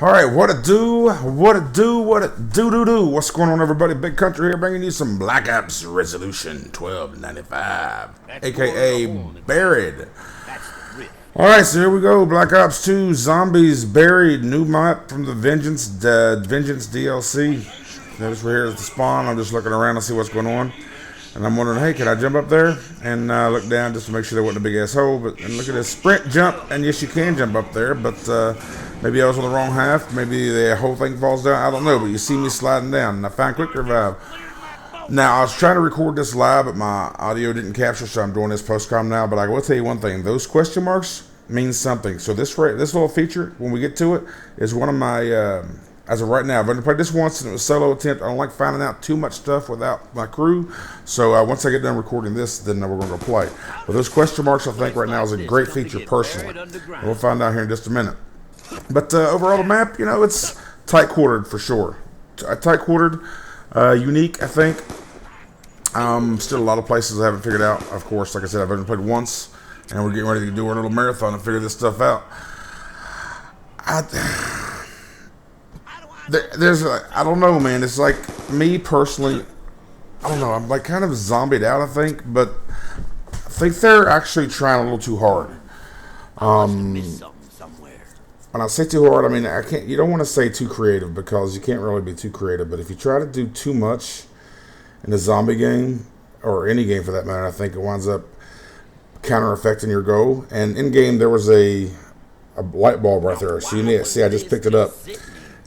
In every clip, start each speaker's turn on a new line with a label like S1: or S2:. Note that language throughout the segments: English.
S1: All right, what it do? What it do? What it do? What's going on, everybody? Big Country here, bringing you some Black Ops Resolution 1295, aka Buried. All right, so here we go. Black Ops 2, Zombies Buried, new map from the Vengeance DLC. Notice we're here at the spawn. I'm just looking around to see what's going on, and I'm wondering, hey, can I jump up there and look down just to make sure there wasn't a big ass hole? But and look at this sprint jump, and yes, you can jump up there, but maybe I was on the wrong half. Maybe the whole thing falls down. I don't know, but you see me sliding down, and I found Quick Revive. Now, I was trying to record this live, but my audio didn't capture, so I'm doing this post-com now. But I will tell you one thing. Those question marks mean something. So this little feature, when we get to it, is one of my, as of right now, I've only played this once, and it was a solo attempt. I don't like finding out too much stuff without my crew. So once I get done recording this, then we're going to go play. But those question marks, I think, right now is a great feature, personally. We'll find out here in just a minute. But overall, the map, you know, it's tight-quartered for sure. Tight-quartered, unique, I think. Still a lot of places I haven't figured out. Of course, like I said, I've only played once, and we're getting ready to do our little marathon and figure this stuff out. I don't know, man. It's like, me personally, I don't know. I'm like kind of zombied out, I think, but I think they're actually trying a little too hard. When I say too hard, I mean, you don't want to say too creative, because you can't really be too creative. But if you try to do too much in a zombie game, or any game for that matter, I think it winds up counter-affecting your goal. And in game, there was a light bulb right there, so you need to see. I just picked it up,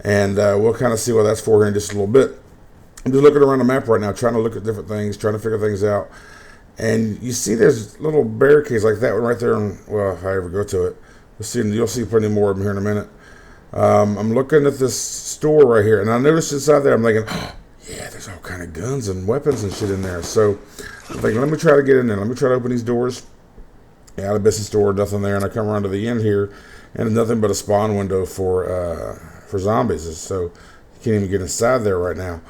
S1: and we'll kind of see what that's for here in just a little bit. I'm just looking around the map right now, trying to look at different things, trying to figure things out. And you see, there's little barricades like that one right there. Well, if I ever go to it. You'll see plenty more of them here in a minute. I'm looking at this store right here, and I noticed inside there, I'm thinking, oh, yeah, there's all kind of guns and weapons and shit in there. So I'm thinking, let me try to get in there. Let me try to open these doors. Yeah, the business store, nothing there. And I come around to the end here, and it's nothing but a spawn window for zombies. So you can't even get inside there right now.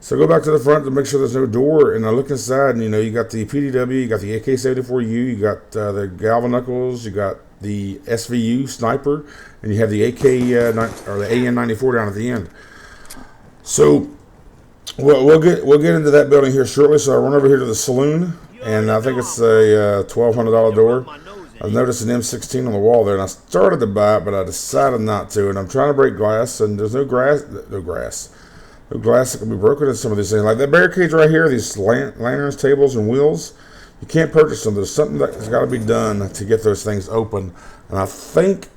S1: So go back to the front to make sure there's no door, and I look inside, and you know, you got the PDW, you got the AK-74U, you got the Galvanuckles, you got the SVU sniper, and you have the or the AN-94 down at the end. So we'll get into that building here shortly. So I run over here to the saloon, and I think it's a $1,200 door. I've noticed an M16 on the wall there, and I started to buy it, but I decided not to. And I'm trying to break glass, and there's no glass that can be broken in some of these things. Like that barricades right here, these lanterns, tables, and wheels. You can't purchase them. There's something that's got to be done to get those things open. And I think,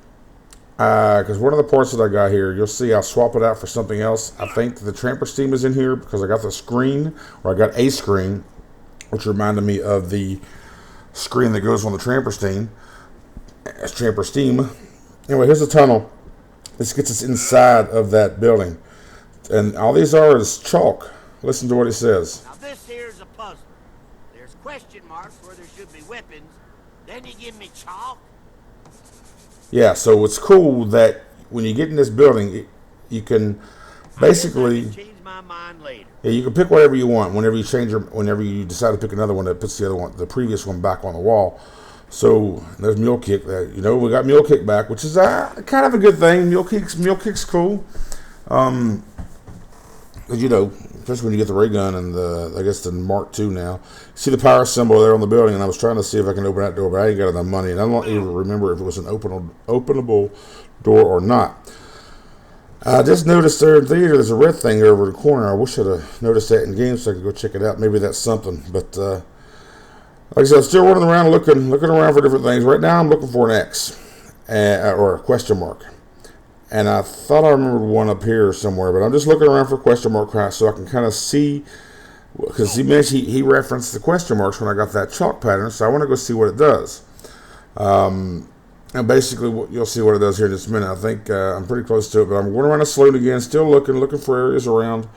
S1: because one of the parts that I got here, you'll see I'll swap it out for something else. I think the Tramper Steam is in here, because I got the screen, or I got a screen, which reminded me of the screen that goes on the Tramper Steam. Tramper Steam. Anyway, here's the tunnel. This gets us inside of that building. And all these are is chalk. Listen to what he says.
S2: Now this here's a puzzle. There's question marks where there should be weapons. Then you give me chalk.
S1: Yeah, so it's cool that when you get in this building, you can basically
S2: change my mind later.
S1: Yeah, you can pick whatever you want whenever you decide to pick another one that puts the previous one back on the wall. So there's Mule Kick. We got Mule Kick back, which is kind of a good thing. Mule Kick's cool. Because, especially when you get the ray gun and the Mark II now. See the power symbol there on the building, and I was trying to see if I can open that door, but I ain't got enough money, and I don't even remember if it was an openable door or not. I just noticed there in there's a red thing over the corner. I wish I'd have noticed that in game so I could go check it out. Maybe that's something. But like I said, I'm still running around looking around for different things. Right now I'm looking for an X or a question mark. And I thought I remembered one up here somewhere, but I'm just looking around for question mark so I can kind of see, because he referenced the question marks when I got that chalk pattern, so I want to go see what it does. And basically, you'll see what it does here in just a minute. I think I'm pretty close to it, but I'm going around the saloon again, still looking for areas around,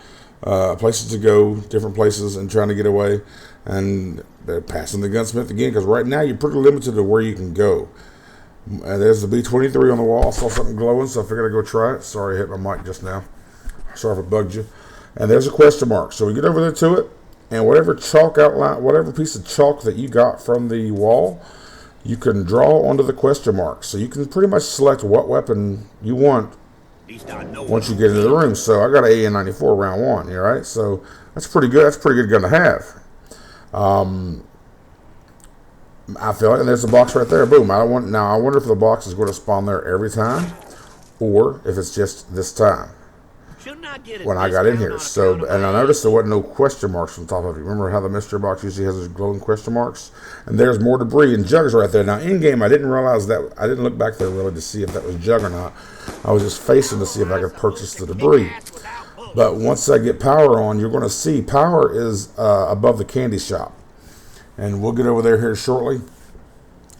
S1: places to go, different places, and trying to get away, and passing the gunsmith again, because right now you're pretty limited to where you can go. And there's the B-23 on the wall. I saw something glowing, so I figured I'd go try it. Sorry I hit my mic just now. Sorry if I bugged you. And there's a question mark. So we get over there to it, and whatever piece of chalk that you got from the wall, you can draw onto the question mark. So you can pretty much select what weapon you want
S2: At least I know
S1: once you get into the room. So I got an AN-94 round one, all right? So that's pretty good. That's a pretty good gun to have. I feel like, and there's a box right there. Boom. I wonder if the box is going to spawn there every time, or if it's just this time when I got in here. So, and I noticed there wasn't no question marks on top of it. Remember how the mystery box usually has those glowing question marks? And there's more debris and jugs right there. Now, in game, I didn't realize that. I didn't look back there really to see if that was jug or not. I was just facing to see if I could purchase the debris. But once I get power on, you're going to see power is above the candy shop. And we'll get over there here shortly.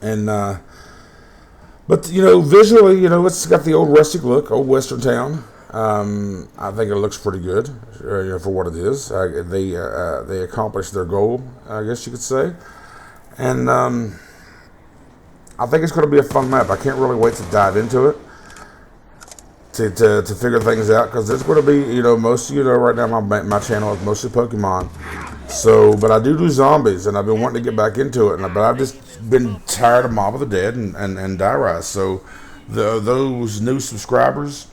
S1: And, but, visually, it's got the old rustic look, old Western town. I think it looks pretty good for what it is. They accomplished their goal, I guess you could say. And I think it's going to be a fun map. I can't really wait to dive into it. To figure things out, because there's going to be, most of right now my channel is mostly Pokemon. So, but I do zombies, and I've been wanting to get back into it, but I've just been tired of Mob of the Dead and Die Rise. So, those new subscribers,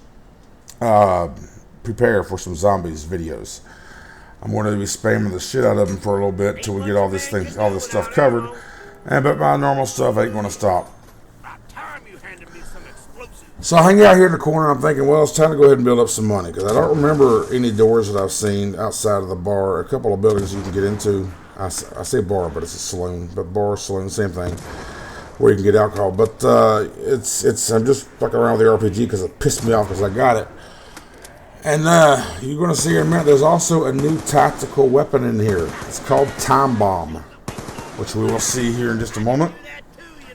S1: prepare for some zombies videos. I'm going to be spamming the shit out of them for a little bit until we get all this stuff covered. But my normal stuff ain't going to stop. So I hang out here in the corner. I'm thinking, well, it's time to go ahead and build up some money, because I don't remember any doors that I've seen outside of the bar. A couple of buildings you can get into. I say bar, but it's a saloon. But bar, saloon, same thing, where you can get alcohol. But I'm just fucking around with the RPG because it pissed me off because I got it. And you're going to see in a minute, there's also a new tactical weapon in here. It's called Time Bomb, which we will see here in just a moment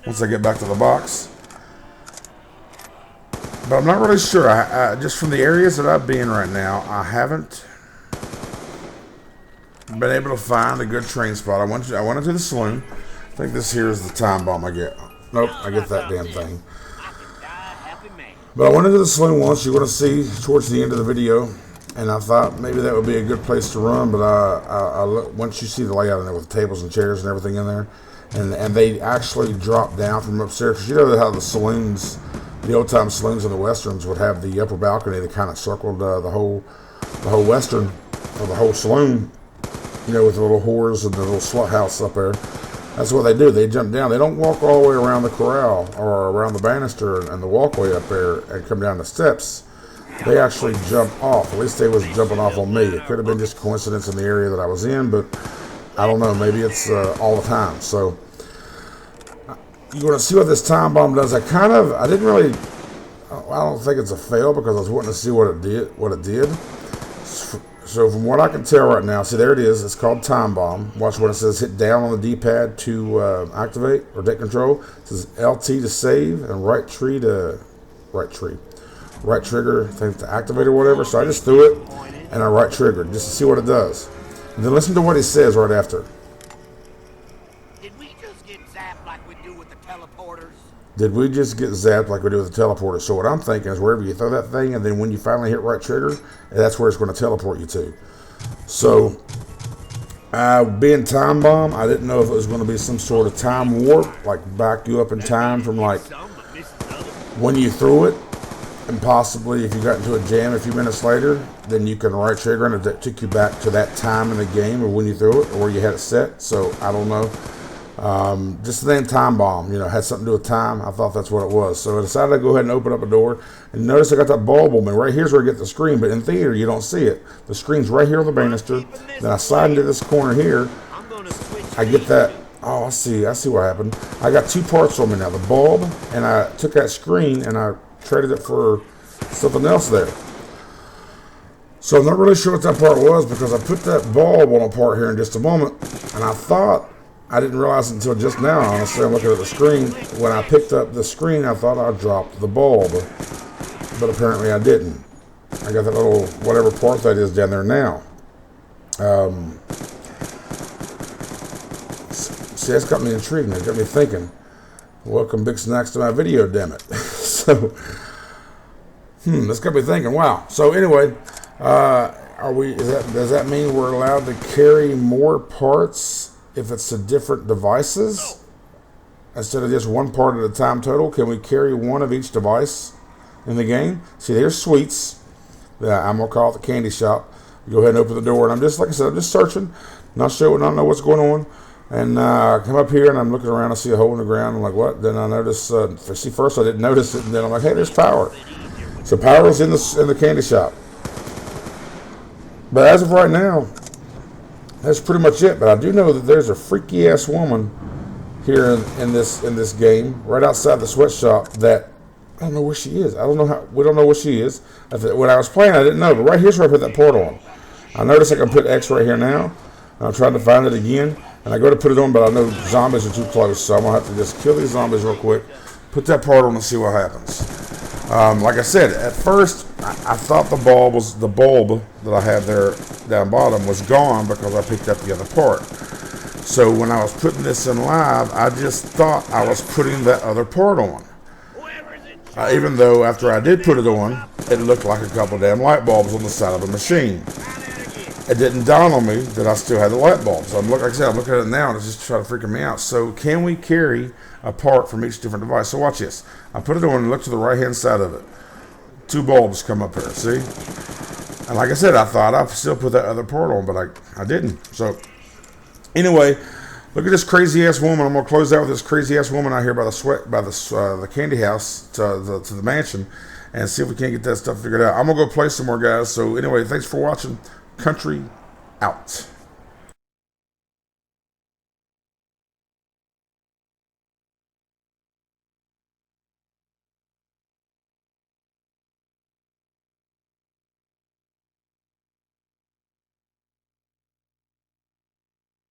S1: once I get back to the box. But I'm not really sure. I just from the areas that I've been right now, I haven't been able to find a good train spot. I went into the saloon. I think this here is the Time Bomb I get. Nope, I get that damn thing. But I went into the saloon once. You're going to see towards the end of the video. And I thought maybe that would be a good place to run. But once you see the layout in there with the tables and chairs and everything in there. And they actually drop down from upstairs. Because you know how the saloons... The old-time saloons in the westerns would have the upper balcony that kind of circled the whole western, or the whole saloon, with the little whores and the little slut house up there. That's what they do. They jump down. They don't walk all the way around the corral or around the banister and the walkway up there and come down the steps. They actually jump off. At least they was jumping off on me. It could have been just coincidence in the area that I was in, but I don't know. Maybe it's all the time. So... you're going to see what this Time Bomb does. I didn't really, I don't think it's a fail because I was wanting to see what it did. So from what I can tell right now, see there it is. It's called Time Bomb. Watch what it says. Hit down on the D-pad to activate or take control. It says LT to save and right trigger thing to activate or whatever. So I just threw it and I right triggered just to see what it does. And then listen to what he says right after. Did we just get zapped like we do with the teleporter? So what I'm thinking is wherever you throw that thing, and then when you finally hit right trigger, that's where it's going to teleport you to. So, being Time Bomb, I didn't know if it was going to be some sort of time warp, like back you up in time from like when you threw it, and possibly if you got into a jam a few minutes later, then you can right trigger and it took you back to that time in the game or when you threw it or where you had it set. So I don't know. Just the name Time Bomb, had something to do with time. I thought that's what it was. So I decided to go ahead and open up a door. And notice I got that bulb on me. Right here's where I get the screen, but in theater you don't see it. The screen's right here on the banister. Then I slide into this corner here. I get that. Oh, I see what happened. I got two parts on me now. The bulb, and I took that screen and I traded it for something else there. So I'm not really sure what that part was because I put that bulb on a part here in just a moment. And I didn't realize it until just now. Honestly, I'm looking at the screen. When I picked up the screen, I thought I dropped the bulb. But apparently I didn't. I got that little whatever part that is down there now. See, that's got me intrigued. It got me thinking. Welcome Big Snacks to my video, damn it. So, that's got me thinking. Wow. So anyway, does that mean we're allowed to carry more parts if it's to different devices instead of just one part at a time total? Can we carry one of each device in the game. See, there's sweets. I'm gonna call it the candy shop. Go ahead and open the door, and I'm just, like I said, I'm just searching, not sure, not know what's going on. And I come up here and I'm looking around. I see a hole in the ground. I'm like, what? Then I notice. First I didn't notice it, and then I'm like, hey, there's power. So power is in the candy shop. But as of right now, that's pretty much it. But I do know that there's a freaky ass woman here in this game, right outside the sweatshop. That I don't know where she is. I don't know how. We don't know where she is. When I was playing, I didn't know. But right here's where I put that portal on. I notice I can put X right here now. And I'm trying to find it again. And I go to put it on, but I know zombies are too close, so I'm going to have to just kill these zombies real quick, put that part on and see what happens. Like I said, at first, I thought the bulb that I had there down bottom was gone because I picked up the other part. So when I was putting this in live, I just thought I was putting that other part on. Even though after I did put it on, it looked like a couple damn light bulbs on the side of the machine. It didn't dawn on me that I still had the light bulbs. I'm looking at it now, and it's just trying to freak me out. So can we carry a part from each different device? So watch this. I put it on and look to the right-hand side of it. 2 bulbs come up here, see? And like I said, I thought I still put that other part on, but I didn't. So anyway, look at this crazy-ass woman. I'm going to close out with this crazy-ass woman out here by the candy house to the mansion and see if we can't get that stuff figured out. I'm going to go play some more, guys. So anyway, thanks for watching. Country out.